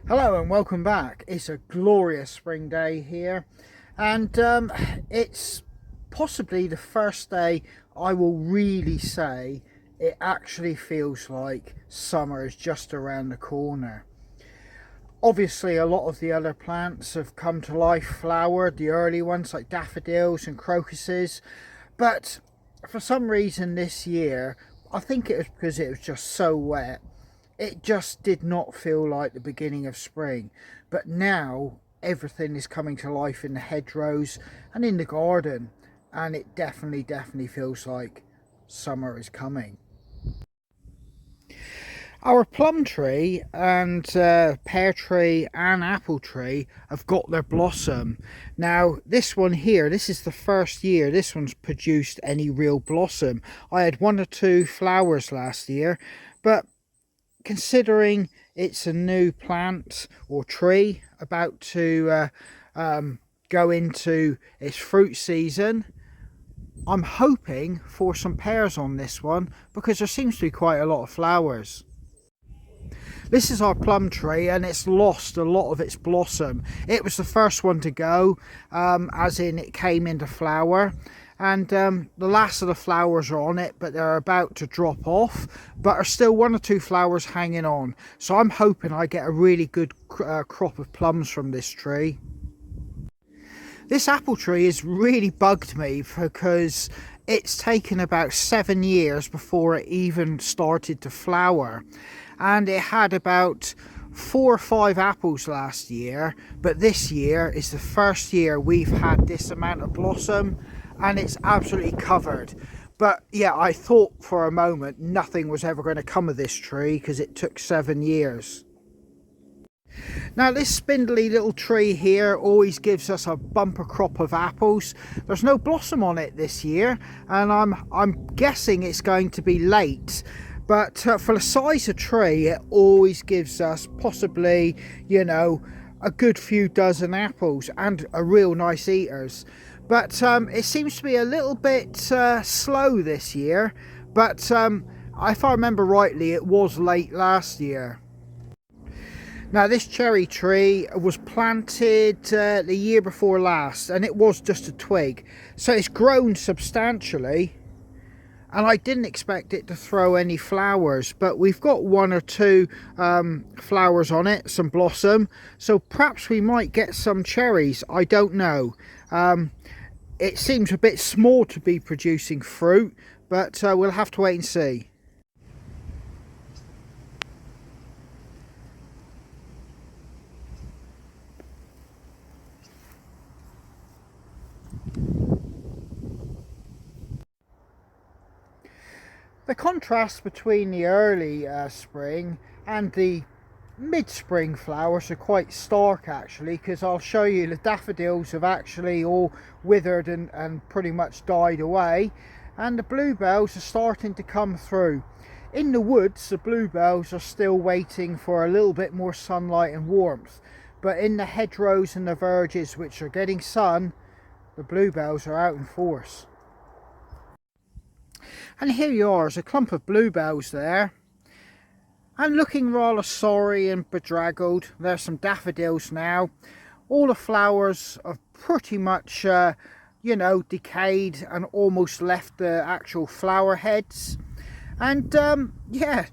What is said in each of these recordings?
Hello and welcome back. It's a glorious spring day here, and it's possibly the first day I will really say it actually feels like summer is just around the corner. Obviously, a lot of the other plants have come to life, flowered, the early ones like daffodils and crocuses, but for some reason this year, I think it was because it was just so wet, it just did not feel like the beginning of spring. But now everything is coming to life in the hedgerows and in the garden, and it definitely feels like summer is coming. Our plum tree and pear tree and apple tree have got their blossom. Now this one here, this is the first year this one's produced any real blossom. I had one or two flowers last year, but considering it's a new plant or tree about to go into its fruit season, I'm hoping for some pears on this one because there seems to be quite a lot of flowers. This is our plum tree and it's lost a lot of its blossom. It was the first one to go, as in it came into flower, and the last of the flowers are on it, but they're about to drop off, but are still one or two flowers hanging on. So I'm hoping I get a really good crop of plums from this tree. This apple tree has really bugged me because it's taken about 7 years before it even started to flower, and it had about 4 or 5 apples last year, but this year is the first year we've had this amount of blossom and it's absolutely covered. But yeah, I thought for a moment nothing was ever going to come of this tree because it took 7 years. Now this spindly little tree here always gives us a bumper crop of apples. There's no blossom on it this year, and I'm guessing it's going to be late. But for the size of tree, it always gives us possibly, you know, a good few dozen apples and a real nice eaters. But it seems to be a little bit slow this year. But if I remember rightly, it was late last year. Now this cherry tree was planted the year before last, and it was just a twig. So it's grown substantially. And I didn't expect it to throw any flowers, but we've got 1 or 2 flowers on it, some blossom, so perhaps we might get some cherries. I don't know. It seems a bit small to be producing fruit, but we'll have to wait and see. The contrast between the early spring and the mid-spring flowers are quite stark actually, because I'll show you the daffodils have actually all withered and pretty much died away, and the bluebells are starting to come through. In the woods, the bluebells are still waiting for a little bit more sunlight and warmth, but in the hedgerows and the verges which are getting sun, the bluebells are out in force. And here you are, there's a clump of bluebells there, and looking rather sorry and bedraggled. There's some daffodils now. All the flowers are pretty much you know, decayed and almost left the actual flower heads, and yeah,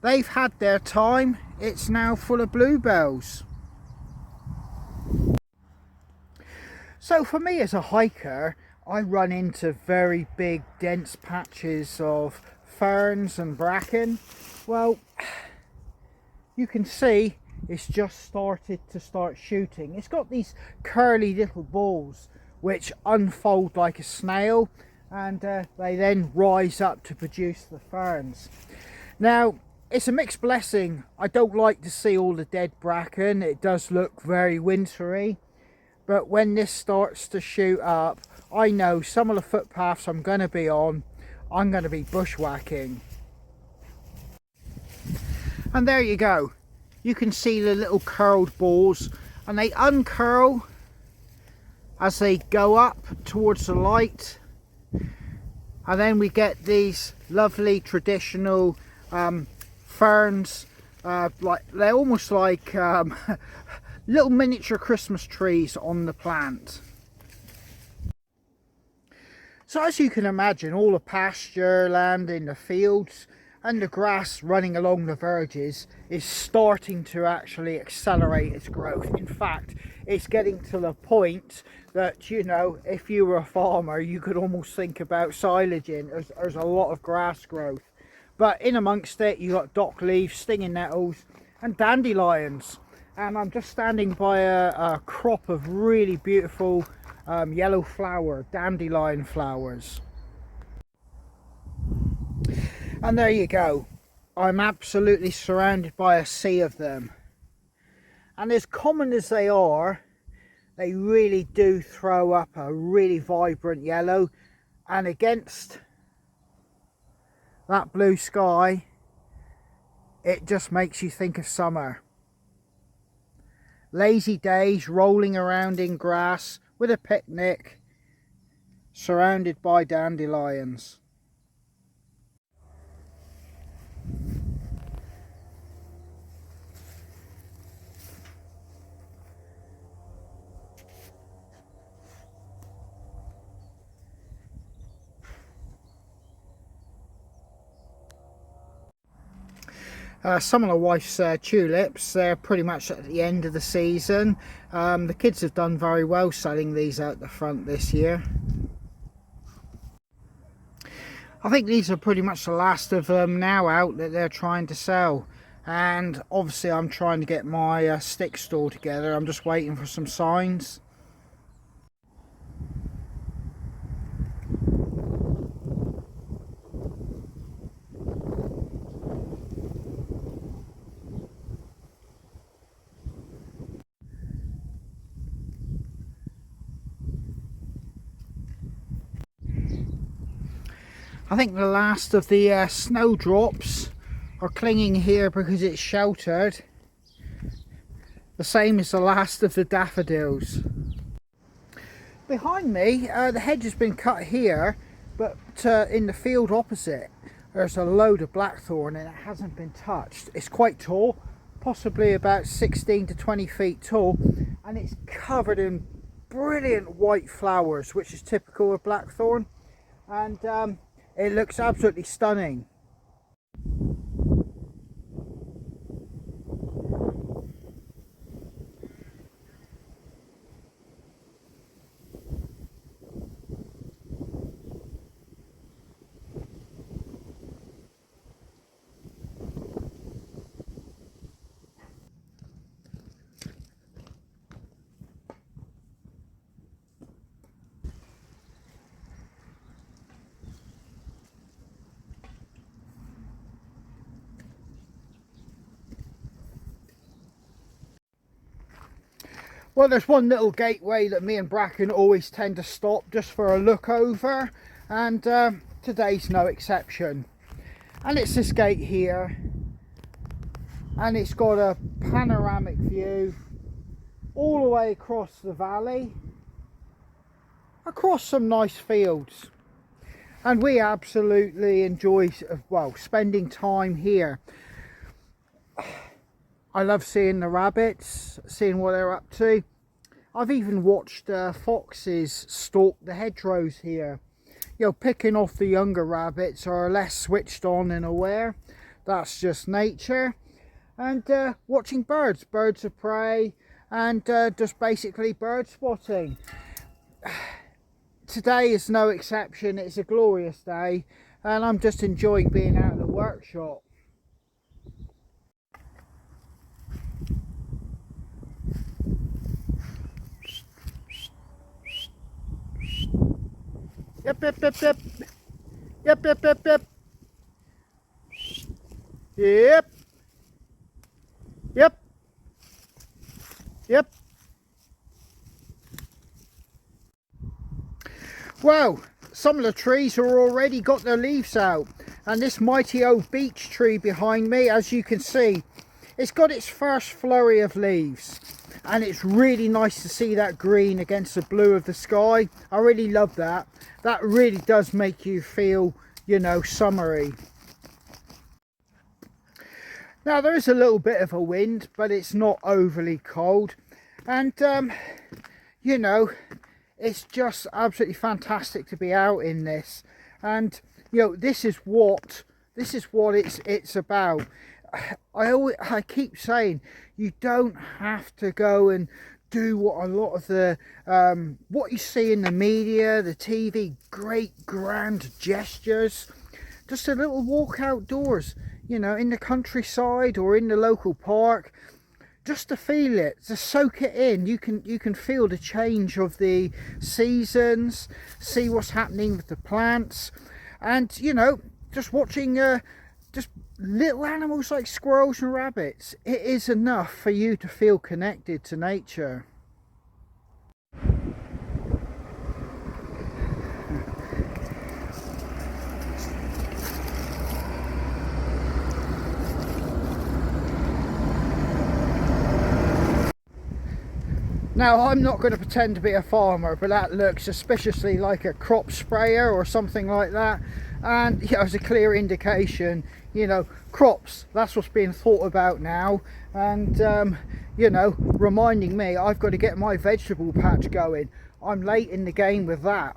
they've had their time. It's now full of bluebells. So for me as a hiker, I run into very big dense patches of ferns and bracken. Well, you can see it's just started to start shooting. It's got these curly little balls which unfold like a snail, and they then rise up to produce the ferns. Now it's a mixed blessing. I don't like to see all the dead bracken. It does look very wintry, but when this starts to shoot up, I know some of the footpaths I'm going to be on, I'm going to be bushwhacking. And there you go. You can see the little curled balls, and they uncurl as they go up towards the light. And then we get these lovely traditional ferns like they're almost like little miniature Christmas trees on the plant. So as you can imagine, all the pasture land in the fields and the grass running along the verges is starting to actually accelerate its growth. In fact, it's getting to the point that, you know, if you were a farmer, you could almost think about silaging. There's a lot of grass growth. But in amongst it, you got dock leaves, stinging nettles and dandelions. And I'm just standing by a crop of really beautiful yellow flower dandelion flowers. And there you go, I'm absolutely surrounded by a sea of them, and as common as they are, they really do throw up a really vibrant yellow, and against that blue sky it just makes you think of summer. Lazy days rolling around in grass with a picnic, surrounded by dandelions. Some of the wife's tulips, they're pretty much at the end of the season. The kids have done very well selling these out the front this year. I think these are pretty much the last of them now out that they're trying to sell. And obviously I'm trying to get my stick store together. I'm just waiting for some signs. I think the last of the snowdrops are clinging here because it's sheltered. The same as the last of the daffodils. Behind me, the hedge has been cut here, but in the field opposite there's a load of blackthorn and it hasn't been touched. It's quite tall, possibly about 16 to 20 feet tall, and it's covered in brilliant white flowers, which is typical of blackthorn, and it looks absolutely stunning. Well, there's one little gateway that me and Bracken always tend to stop just for a look over, and today's no exception. And it's this gate here, and it's got a panoramic view all the way across the valley, across some nice fields, and we absolutely enjoy, well, spending time here. I love seeing the rabbits, seeing what they're up to. I've even watched foxes stalk the hedgerows here. You know, picking off the younger rabbits are less switched on and aware. That's just nature. And watching birds of prey, and just basically bird spotting. Today is no exception. It's a glorious day, and I'm just enjoying being out of the workshop. Yep, yep, yep, yep. Yep, yep, yep, yep. Yep. Yep. Yep. Well, some of the trees are already got their leaves out, and this mighty old beech tree behind me, as you can see, it's got its first flurry of leaves, and it's really nice to see that green against the blue of the sky. I really love that. That really does make you feel, you know, summery. Now there is a little bit of a wind, but it's not overly cold, and you know, it's just absolutely fantastic to be out in this. And you know, this is what it's about. I keep saying, you don't have to go and do what a lot of the what you see in the media, the TV, great grand gestures. Just a little walk outdoors, you know, in the countryside or in the local park, just to feel it, to soak it in. You can feel the change of the seasons, see what's happening with the plants, and you know, just watching just little animals like squirrels and rabbits. It is enough for you to feel connected to nature. Now, I'm not going to pretend to be a farmer, but that looks suspiciously like a crop sprayer or something like that. And yeah, it's a clear indication, you know, crops, that's what's being thought about now. And you know, reminding me I've got to get my vegetable patch going. I'm late in the game with that.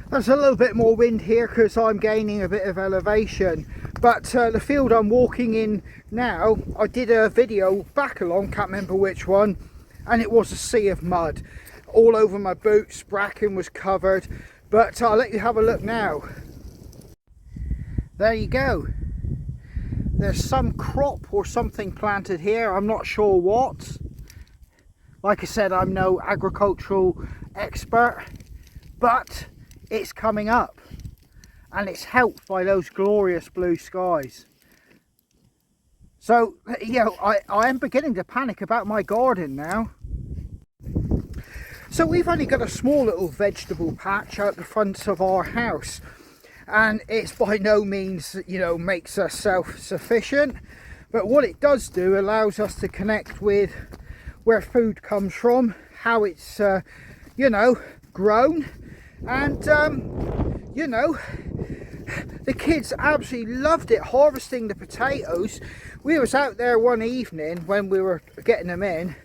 There's a little bit more wind here because I'm gaining a bit of elevation, but the field I'm walking in now, I did a video back along, can't remember which one, and it was a sea of mud all over my boots. Bracken was covered, but I'll let you have a look now. There you go. There's some crop or something planted here, I'm not sure what. Like I said, I'm no agricultural expert, but it's coming up, and it's helped by those glorious blue skies. So, you know, I am beginning to panic about my garden now. So we've only got a small little vegetable patch out the front of our house, and it's by no means, you know, makes us self-sufficient, but what it does do allows us to connect with where food comes from, how it's you know, grown. And you know, the kids absolutely loved it, harvesting the potatoes. We was out there one evening when we were getting them in,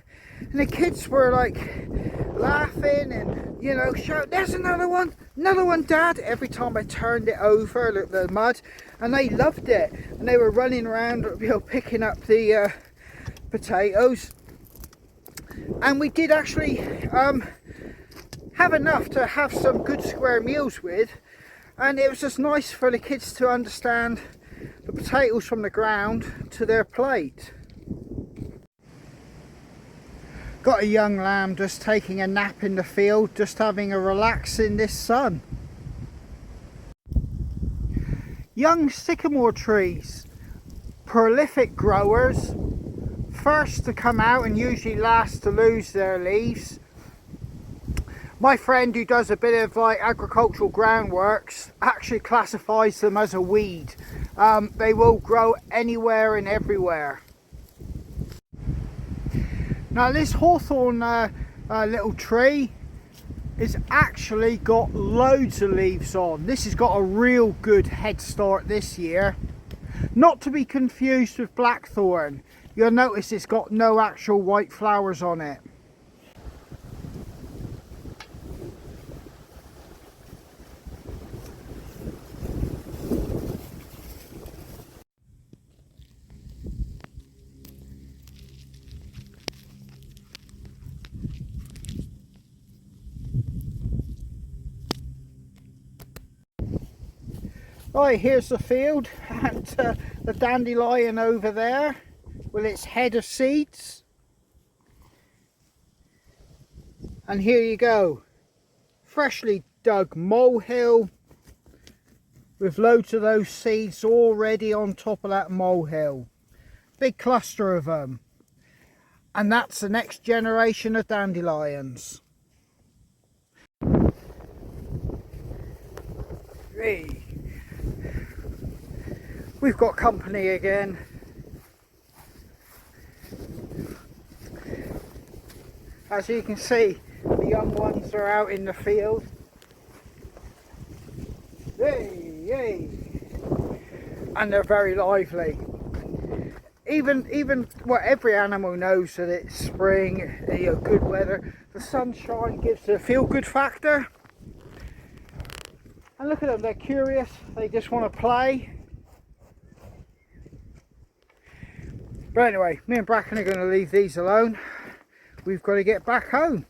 and the kids were like laughing and, you know, shout, "There's another one, Dad," every time I turned it over, look, the mud. And they loved it, and they were running around, you know, picking up the potatoes. And we did actually have enough to have some good square meals with, and it was just nice for the kids to understand the potatoes from the ground to their plate. Got a young lamb just taking a nap in the field, just having a relax in this sun. Young sycamore trees, prolific growers, first to come out and usually last to lose their leaves. My friend who does a bit of like agricultural groundworks actually classifies them as a weed. They will grow anywhere and everywhere. Now this hawthorn little tree has actually got loads of leaves on. This has got a real good head start this year. Not to be confused with blackthorn. You'll notice it's got no actual white flowers on it. Right, here's the field, and the dandelion over there with its head of seeds. And here you go, freshly dug molehill with loads of those seeds already on top of that molehill. Big cluster of them. And that's the next generation of dandelions. Hey. We've got company again. As you can see, the young ones are out in the field. Hey, hey. And they're very lively. even well, every animal knows that it's spring, you know, good weather. The sunshine gives it a feel-good factor. And look at them, they're curious, they just want to play. But anyway, me and Bracken are going to leave these alone. We've got to get back home.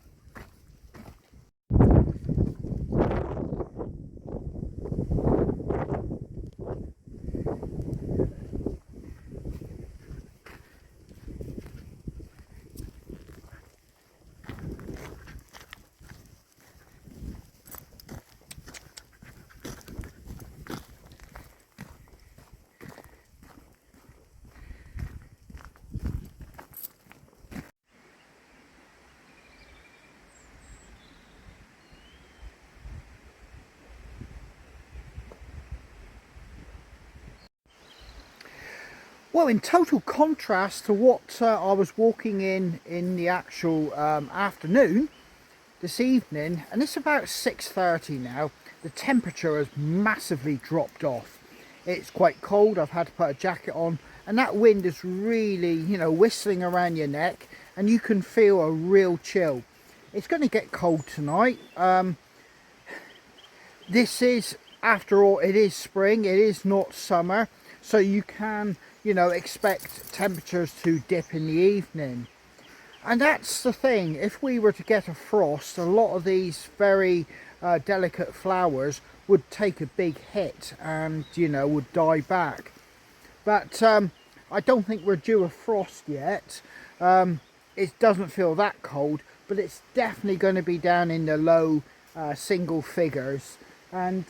Well, in total contrast to what I was walking in the actual afternoon, this evening, and it's about 6:30 now, the temperature has massively dropped off. It's quite cold, I've had to put a jacket on, and that wind is really, you know, whistling around your neck, and you can feel a real chill. It's going to get cold tonight. This is, after all, it is spring, it is not summer, so you can, you know, expect temperatures to dip in the evening. And that's the thing, if we were to get a frost, a lot of these very delicate flowers would take a big hit and, you know, would die back. But I don't think we're due a frost yet. It doesn't feel that cold, but it's definitely going to be down in the low single figures. And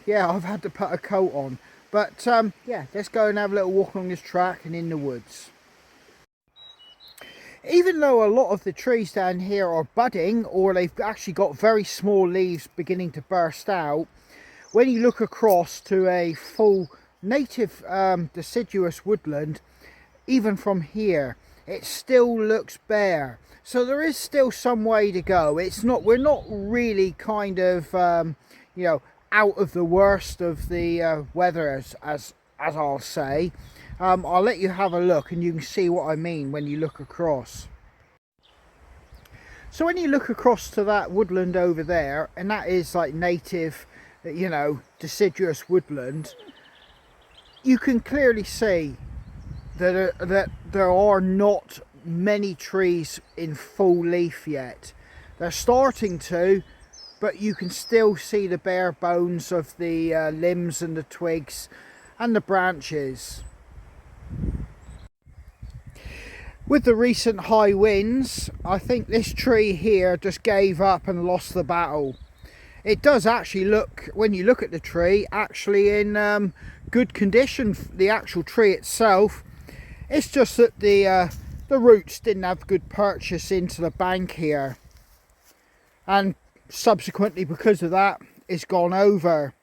yeah, I've had to put a coat on. But yeah, let's go and have a little walk along this track and in the woods. Even though a lot of the trees down here are budding, or they've actually got very small leaves beginning to burst out, when you look across to a full native deciduous woodland, even from here, it still looks bare. So there is still some way to go. It's not, we're not really kind of, you know, out of the worst of the weather, as I'll say. I'll let you have a look and you can see what I mean when you look across. So when you look across to that woodland over there, and that is like native, you know, deciduous woodland, you can clearly see that there are not many trees in full leaf yet. They're starting to, but you can still see the bare bones of the limbs and the twigs and the branches. With the recent high winds, I think this tree here just gave up and lost the battle. It does actually look, when you look at the tree, actually in good condition, the actual tree itself. It's just that the roots didn't have good purchase into the bank here, and subsequently because of that it's gone over.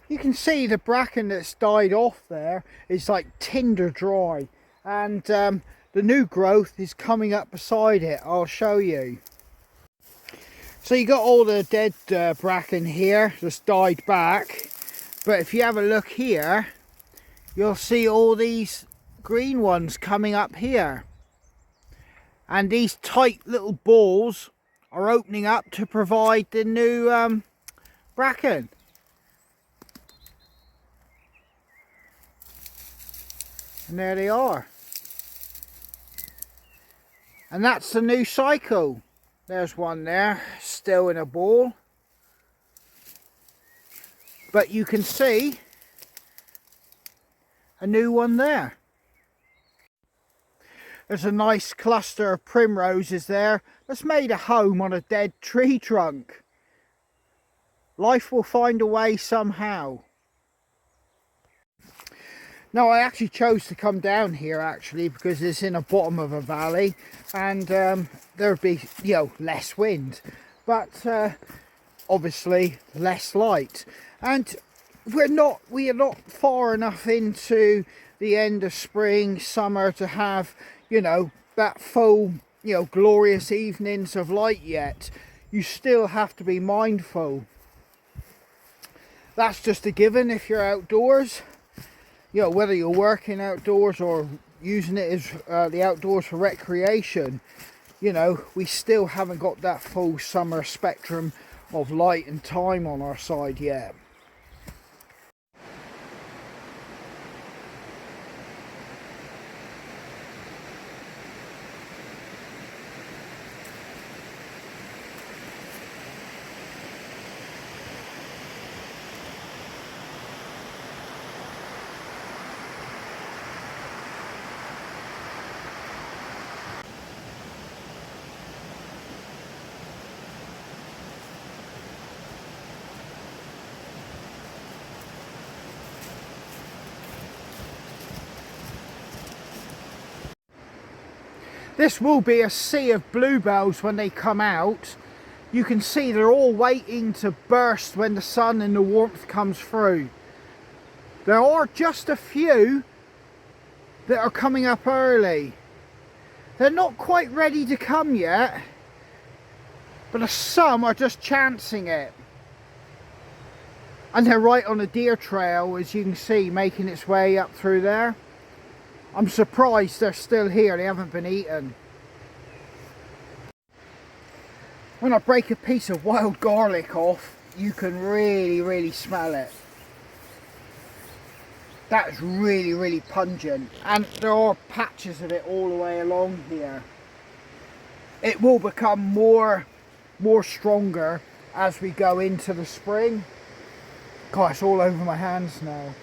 You can see the bracken that's died off there is like tinder dry, and the new growth is coming up beside it. I'll show you. So you got all the dead bracken here that's died back, but if you have a look here, you'll see all these green ones coming up here, and these tight little balls are opening up to provide the new bracken. And there they are. And that's the new cycle. There's one there, still in a ball. But you can see a new one there. There's a nice cluster of primroses there that's made a home on a dead tree trunk. Life will find a way somehow. Now, I actually chose to come down here actually because it's in the bottom of a valley, and there'd be, you know, less wind, but obviously less light, and we are not far enough into the end of spring, summer to have, you know, that full, you know, glorious evenings of light yet. You still have to be mindful. That's just a given if you're outdoors. You know, whether you're working outdoors or using it as the outdoors for recreation, you know, we still haven't got that full summer spectrum of light and time on our side yet. This will be a sea of bluebells when they come out. You can see they're all waiting to burst when the sun and the warmth comes through. There are just a few that are coming up early. They're not quite ready to come yet, but some are just chancing it. And they're right on a deer trail, as you can see, making its way up through there. I'm surprised they're still here, they haven't been eaten. When I break a piece of wild garlic off, you can really smell it. That's really pungent, and there are patches of it all the way along here. It will become more stronger as we go into the spring. God, it's all over my hands now.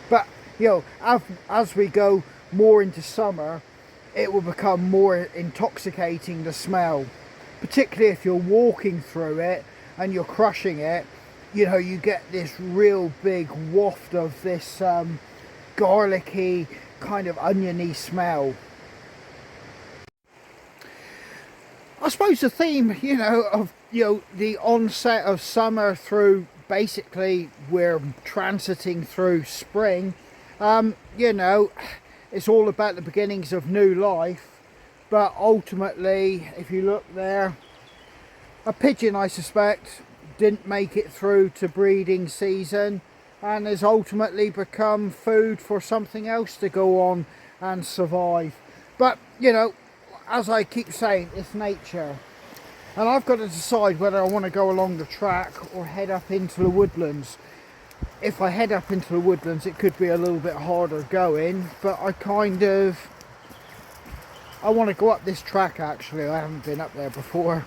But, you know, as we go more into summer, it will become more intoxicating, the smell, particularly if you're walking through it and you're crushing it. You know, you get this real big waft of this garlicky, kind of oniony smell. I suppose the theme, you know, of, you know, the onset of summer through, basically we're transiting through spring, you know, it's all about the beginnings of new life. But ultimately, if you look there, a pigeon, I suspect, didn't make it through to breeding season and has ultimately become food for something else to go on and survive. But, you know, as I keep saying, it's nature. And I've got to decide whether I want to go along the track or head up into the woodlands. If I head up into the woodlands, it could be a little bit harder going, but I want to go up this track actually. I haven't been up there before.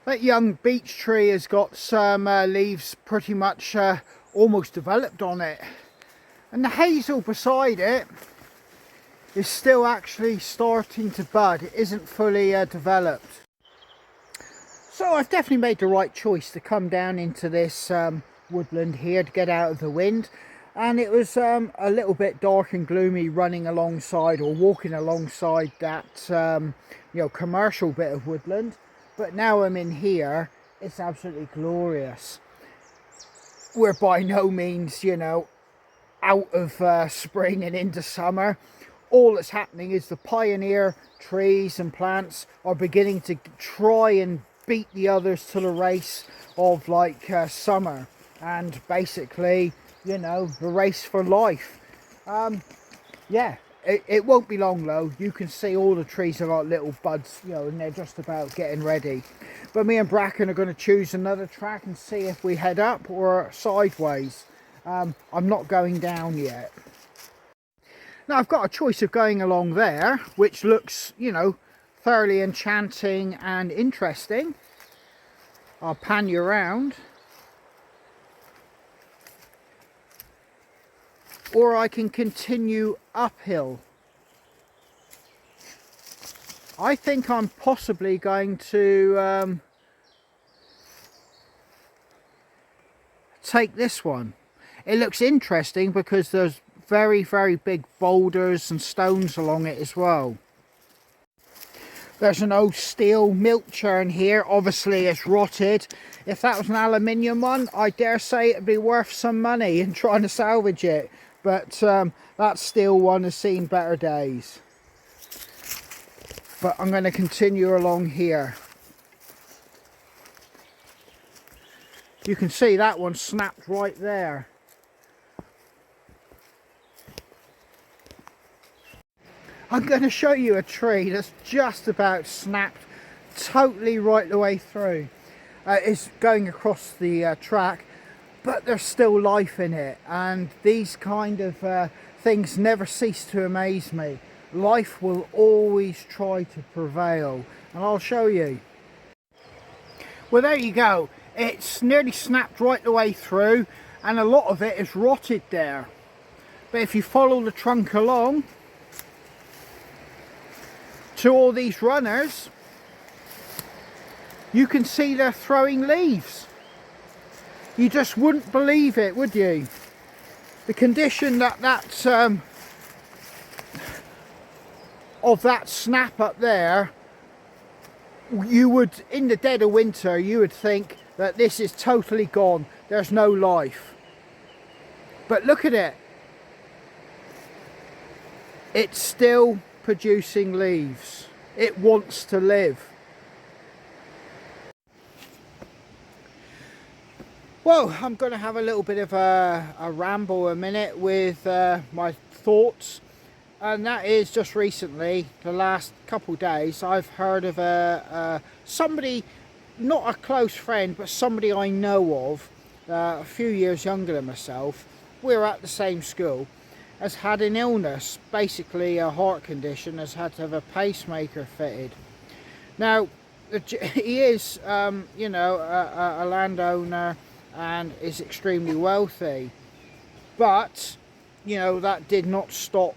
That young beech tree has got some leaves pretty much almost developed on it. And the hazel beside it is still actually starting to bud. It isn't fully developed. So I've definitely made the right choice to come down into this woodland here to get out of the wind. And it was a little bit dark and gloomy running alongside or walking alongside that you know, commercial bit of woodland. But now I'm in here, it's absolutely glorious. We're by no means, you know, out of spring and into summer. All that's happening is the pioneer trees and plants are beginning to try and beat the others to the race of like summer, and basically, you know, the race for life. Yeah, it won't be long though. You can see all the trees have got little buds, you know, and they're just about getting ready. But me and Bracken are going to choose another track and see if we head up or sideways. I'm not going down yet. Now I've got a choice of going along there, which looks, you know, thoroughly enchanting and interesting. I'll pan you around. Or I can continue uphill. I think I'm possibly going to take this one. It looks interesting because there's very big boulders and stones along it as well. There's an old steel milk churn here. Obviously it's rotted. If that was an aluminium one, I dare say it'd be worth some money in trying to salvage it. but that steel one has seen better days. But I'm going to continue along here. You can see that one snapped right there. I'm going to show you a tree that's just about snapped totally right the way through. It's going across the track, but there's still life in it, and these kind of things never cease to amaze me. Life will always try to prevail, and I'll show you. Well, there you go. It's nearly snapped right the way through, and a lot of it is rotted there. But if you follow the trunk along to all these runners, you can see they're throwing leaves. You just wouldn't believe it, would you? The condition that's of that snap up there, you would, in the dead of winter, you would think that this is totally gone. There's no life. But look at it. It's still producing leaves. It wants to live. Well, I'm going to have a little bit of a ramble a minute with my thoughts, and that is just recently, the last couple of days, I've heard of somebody, not a close friend, but somebody I know of, a few years younger than myself. We're at the same school, has had an illness, basically a heart condition, has had to have a pacemaker fitted. Now, he is, you know, a landowner and is extremely wealthy, but, you know, that did not stop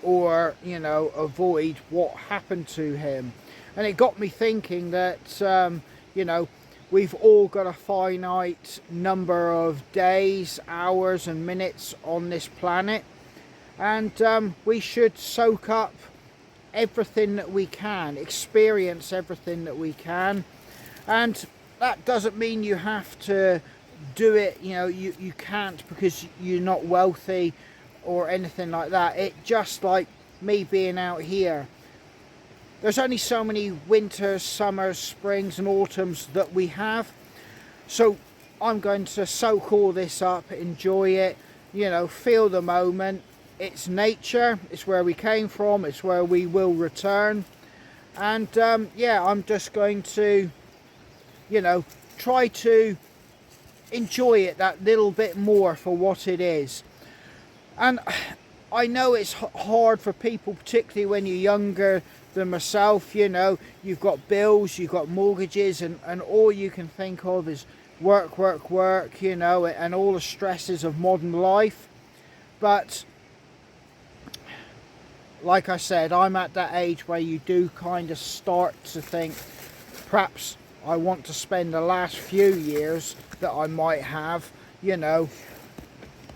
or, you know, avoid what happened to him. And it got me thinking that, you know, we've all got a finite number of days, hours and minutes on this planet, and we should soak up everything that we can, experience everything that we can. And that doesn't mean you have to do it, you know, you can't because you're not wealthy or anything like that. It just like me being out here, there's only so many winters, summers, springs and autumns that we have, so I'm going to soak all this up, enjoy it, you know, feel the moment. It's nature, it's where we came from, it's where we will return, and yeah, I'm just going to, you know, try to enjoy it that little bit more for what it is. And I know it's hard for people, particularly when you're younger than myself. You know, you've got bills, you've got mortgages, and all you can think of is work, work, work, you know, and all the stresses of modern life. But like I said, I'm at that age where you do kind of start to think, perhaps I want to spend the last few years that I might have, you know,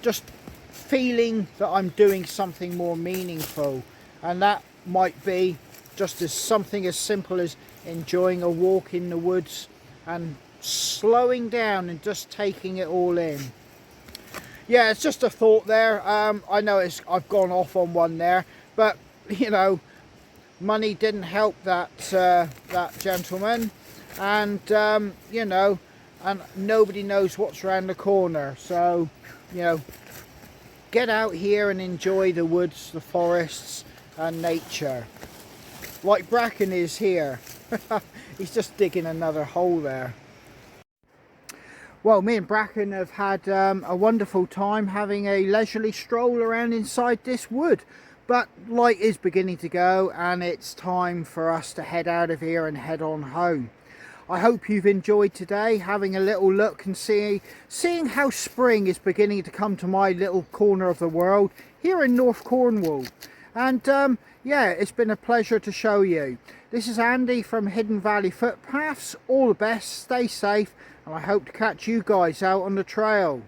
just feeling that I'm doing something more meaningful. And that might be just as something as simple as enjoying a walk in the woods and slowing down and just taking it all in. Yeah, it's just a thought there. I know I've gone off on one there, but you know, money didn't help that that gentleman, and you know, and nobody knows what's around the corner. So, you know, get out here and enjoy the woods, the forests and nature, like Bracken is here. He's just digging another hole there. Well, me and Bracken have had a wonderful time having a leisurely stroll around inside this wood, but light is beginning to go and it's time for us to head out of here and head on home. I hope you've enjoyed today, having a little look and seeing how spring is beginning to come to my little corner of the world here in North Cornwall. And yeah, it's been a pleasure to show you. This is Andy from Hidden Valley Footpaths. All the best, stay safe, and I hope to catch you guys out on the trail.